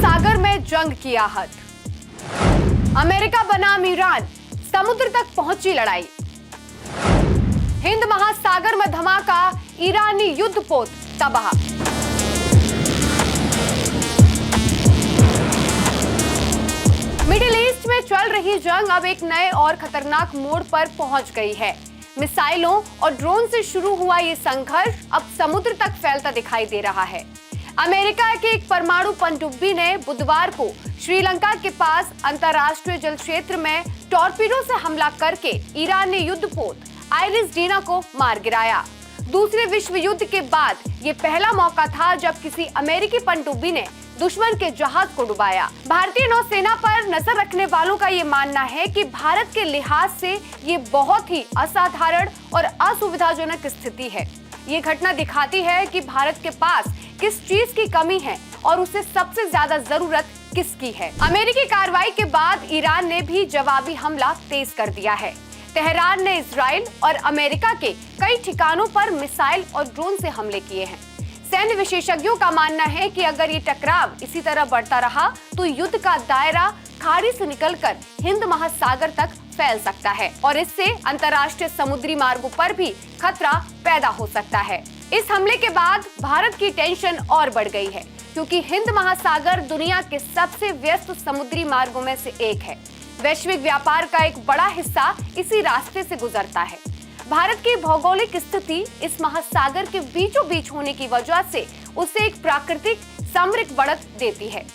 महासागर में जंग की आहट, अमेरिका बनाम ईरान, समुद्र तक पहुंची लड़ाई। हिंद महासागर में धमाका, ईरानी युद्धपोत तबाह। मिडिल ईस्ट में चल रही जंग अब एक नए और खतरनाक मोड़ पर पहुंच गई है। मिसाइलों और ड्रोन से शुरू हुआ ये संघर्ष अब समुद्र तक फैलता दिखाई दे रहा है। अमेरिका के एक परमाणु पनडुब्बी ने बुधवार को श्रीलंका के पास अंतर्राष्ट्रीय जल क्षेत्र में टॉर्पीडो से हमला करके ईरानी युद्धपोत आइरिस डीना को मार गिराया। दूसरे विश्व युद्ध के बाद ये पहला मौका था जब किसी अमेरिकी पनडुब्बी ने दुश्मन के जहाज को डुबाया। भारतीय नौसेना पर नजर रखने वालों का ये मानना है कि भारत के लिहाज से ये बहुत ही असाधारण और असुविधाजनक स्थिति है। ये घटना दिखाती है कि भारत के पास किस चीज की कमी है और उसे सबसे ज्यादा जरूरत किसकी है। अमेरिकी कार्रवाई के बाद ईरान ने भी जवाबी हमला तेज कर दिया है। तेहरान ने इजराइल और अमेरिका के कई ठिकानों पर मिसाइल और ड्रोन से हमले किए हैं। सैन्य विशेषज्ञों का मानना है कि अगर ये टकराव इसी तरह बढ़ता रहा तो युद्ध का दायरा खाड़ी से निकलकर हिंद महासागर तक फैल सकता है और इससे अंतर्राष्ट्रीय समुद्री मार्गों पर भी खतरा पैदा हो सकता है। इस हमले के बाद भारत की टेंशन और बढ़ गई है, क्योंकि हिंद महासागर दुनिया के सबसे व्यस्त समुद्री मार्गों में से एक है। वैश्विक व्यापार का एक बड़ा हिस्सा इसी रास्ते से गुजरता है। भारत की भौगोलिक स्थिति इस महासागर के बीचों बीच होने की वजह से उसे एक प्राकृतिक सामरिक बढ़त देती है।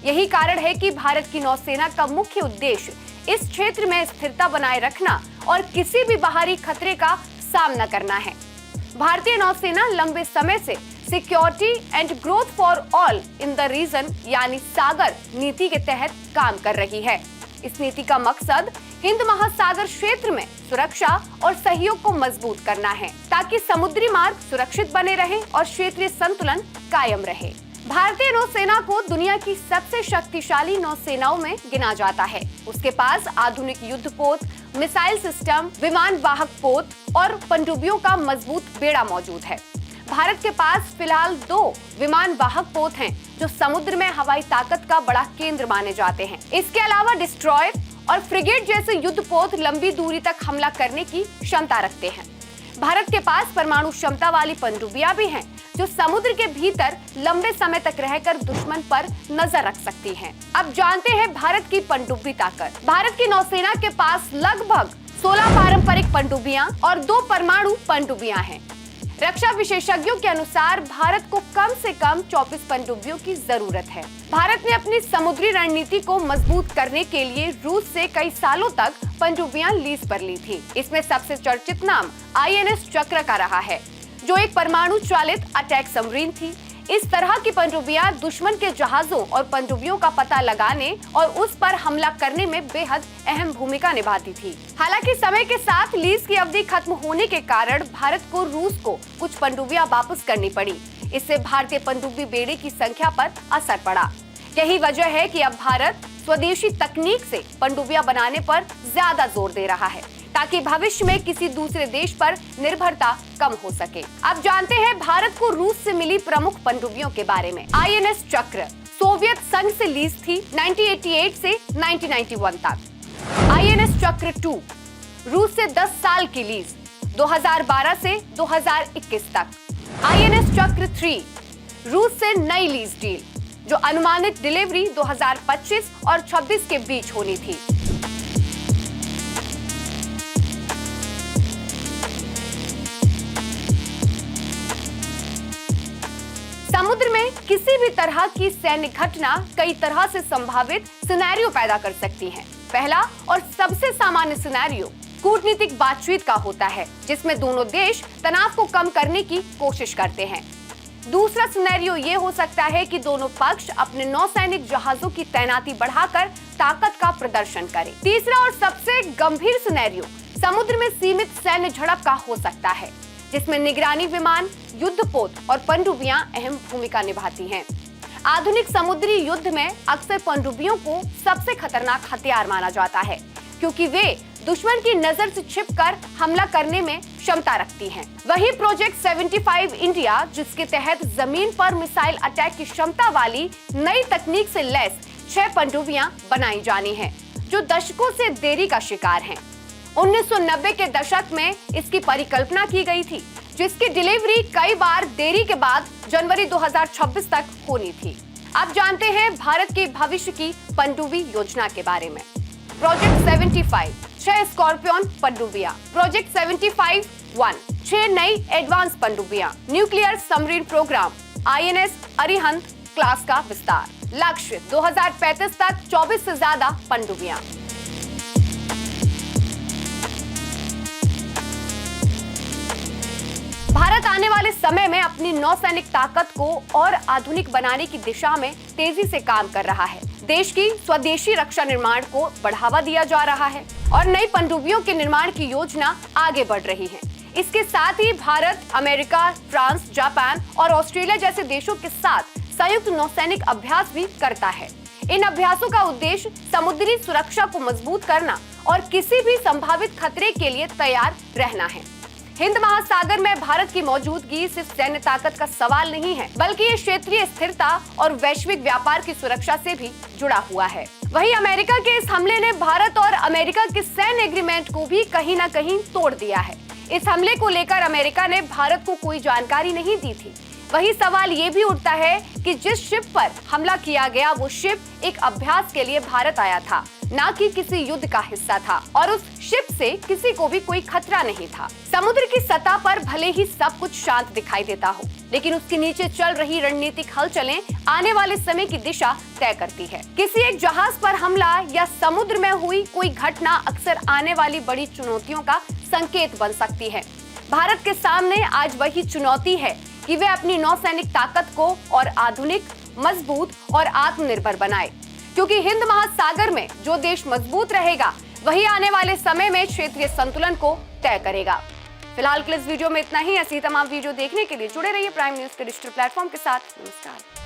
यही कारण है कि भारत की नौसेना का मुख्य उद्देश्य इस क्षेत्र में स्थिरता बनाए रखना और किसी भी बाहरी खतरे का सामना करना है। भारतीय नौसेना लंबे समय से security and growth for all in the region यानी सागर नीति के तहत काम कर रही है। इस नीति का मकसद हिंद महासागर क्षेत्र में सुरक्षा और सहयोग को मजबूत करना है, ताकि समुद्री मार्ग सुरक्षित बने रहे और क्षेत्रीय संतुलन कायम रहे। भारतीय नौसेना को दुनिया की सबसे शक्तिशाली नौसेनाओं में गिना जाता है। उसके पास आधुनिक युद्धपोत, मिसाइल सिस्टम, विमान वाहक पोत और पनडुब्बियों का मजबूत बेड़ा मौजूद है। भारत के पास फिलहाल 2 विमान वाहक पोत हैं, जो समुद्र में हवाई ताकत का बड़ा केंद्र माने जाते हैं। इसके अलावा डिस्ट्रॉयर और फ्रिगेट जैसे युद्धपोत लंबी दूरी तक हमला करने की क्षमता रखते हैं। भारत के पास परमाणु क्षमता वाली पनडुब्बियां भी हैं, जो समुद्र के भीतर लंबे समय तक रहकर दुश्मन पर नजर रख सकती हैं। अब जानते हैं भारत की पनडुब्बी ताकत। भारत की नौसेना के पास लगभग 16 पारंपरिक पनडुब्बियां और 2 परमाणु पनडुब्बियां हैं। रक्षा विशेषज्ञों के अनुसार भारत को कम से कम 24 पनडुब्बियों की जरूरत है। भारत ने अपनी समुद्री रणनीति को मजबूत करने के लिए रूस से कई सालों तक पनडुब्बियां लीज पर ली थी। इसमें सबसे चर्चित नाम INS चक्र का रहा है, जो एक परमाणु चालित अटैक सबमरीन थी। इस तरह की पनडुब्बियां दुश्मन के जहाजों और पनडुब्बियों का पता लगाने और उस पर हमला करने में बेहद अहम भूमिका निभाती थी। हालांकि समय के साथ लीज की अवधि खत्म होने के कारण भारत को रूस को कुछ पनडुब्बियां वापस करनी पड़ी। इससे भारतीय पनडुब्बी बेड़े की संख्या पर असर पड़ा। यही वजह है कि अब भारत स्वदेशी तकनीक से पनडुब्बियां बनाने पर ज्यादा जोर दे रहा है, ताकि भविष्य में किसी दूसरे देश पर निर्भरता कम हो सके। अब जानते हैं भारत को रूस से मिली प्रमुख पनडुब्बियों के बारे में। INS चक्र सोवियत संघ से लीज थी 1988 से 1991 तक। INS चक्र 2 रूस से 10 साल की लीज 2012 से 2021 तक। INS चक्र 3 रूस से नई लीज डील, जो अनुमानित डिलीवरी 2025 और 26 के बीच होनी थी। समुद्र में किसी भी तरह की सैन्य घटना कई तरह से संभावित सिनेरियो पैदा कर सकती है। पहला और सबसे सामान्य सिनेरियो कूटनीतिक बातचीत का होता है, जिसमें दोनों देश तनाव को कम करने की कोशिश करते हैं। दूसरा सिनेरियो ये हो सकता है कि दोनों पक्ष अपने नौसैनिक जहाजों की तैनाती बढ़ाकर ताकत का प्रदर्शन करें। तीसरा और सबसे गंभीर सिनेरियो समुद्र में सीमित सैन्य झड़प का हो सकता है, जिसमें निगरानी विमान, युद्धपोत और पनडुब्बियां अहम भूमिका निभाती हैं। आधुनिक समुद्री युद्ध में अक्सर पनडुब्बियों को सबसे खतरनाक हथियार माना जाता है, क्योंकि वे दुश्मन की नजर से छिपकर हमला करने में क्षमता रखती हैं। वही प्रोजेक्ट 75 इंडिया, जिसके तहत जमीन पर मिसाइल अटैक की क्षमता वाली नई तकनीक से लैस 6 पनडुब्बियां बनाई जानी हैं, जो दशकों से देरी का शिकार हैं। 1990 के दशक में इसकी परिकल्पना की गई थी, जिसकी डिलीवरी कई बार देरी के बाद जनवरी 2026 तक होनी थी। अब जानते हैं भारत के भविष्य की पनडुब्बी योजना के बारे में। Project 75 6 scorpion पनडुब्बियां। प्रोजेक्ट 75-1 6 नई एडवांस पनडुब्बियां। Nuclear submarine programme INS Arihant class का विस्तार। लक्ष्य 2035 तक 24 से ज्यादा पनडुब्बियां। भारत आने वाले समय में अपनी नौसैनिक ताकत को और आधुनिक बनाने की दिशा में तेजी से काम कर रहा है। देश की स्वदेशी रक्षा निर्माण को बढ़ावा दिया जा रहा है और नई पनडुब्बियों के निर्माण की योजना आगे बढ़ रही है। इसके साथ ही भारत अमेरिका, फ्रांस, जापान और ऑस्ट्रेलिया जैसे देशों के साथ संयुक्त नौसैनिक अभ्यास भी करता है। इन अभ्यासों का उद्देश्य समुद्री सुरक्षा को मजबूत करना और किसी भी संभावित खतरे के लिए तैयार रहना है। हिंद महासागर में भारत की मौजूदगी सिर्फ सैन्य ताकत का सवाल नहीं है, बल्कि ये क्षेत्रीय स्थिरता और वैश्विक व्यापार की सुरक्षा से भी जुड़ा हुआ है। वहीं अमेरिका के इस हमले ने भारत और अमेरिका के सैन्य एग्रीमेंट को भी कहीं न कहीं तोड़ दिया है। इस हमले को लेकर अमेरिका ने भारत को कोई जानकारी नहीं दी थी। वही सवाल ये भी उठता है कि जिस शिप पर हमला किया गया वो शिप एक अभ्यास के लिए भारत आया था, न कि किसी युद्ध का हिस्सा था, और उस शिप से किसी को भी कोई खतरा नहीं था। समुद्र की सतह पर भले ही सब कुछ शांत दिखाई देता हो, लेकिन उसके नीचे चल रही रणनीतिक हलचलें आने वाले समय की दिशा तय करती है। किसी एक जहाज पर हमला या समुद्र में हुई कोई घटना अक्सर आने वाली बड़ी चुनौतियों का संकेत बन सकती है। भारत के सामने आज वही चुनौती है कि वे अपनी नौसैनिक ताकत को और आधुनिक, मजबूत और आत्मनिर्भर बनाए, क्योंकि हिंद महासागर में जो देश मजबूत रहेगा वही आने वाले समय में क्षेत्रीय संतुलन को तय करेगा। फिलहाल के इस वीडियो में इतना ही। ऐसी तमाम वीडियो देखने के लिए जुड़े रहिए प्राइम न्यूज के डिजिटल प्लेटफॉर्म के साथ। नमस्कार।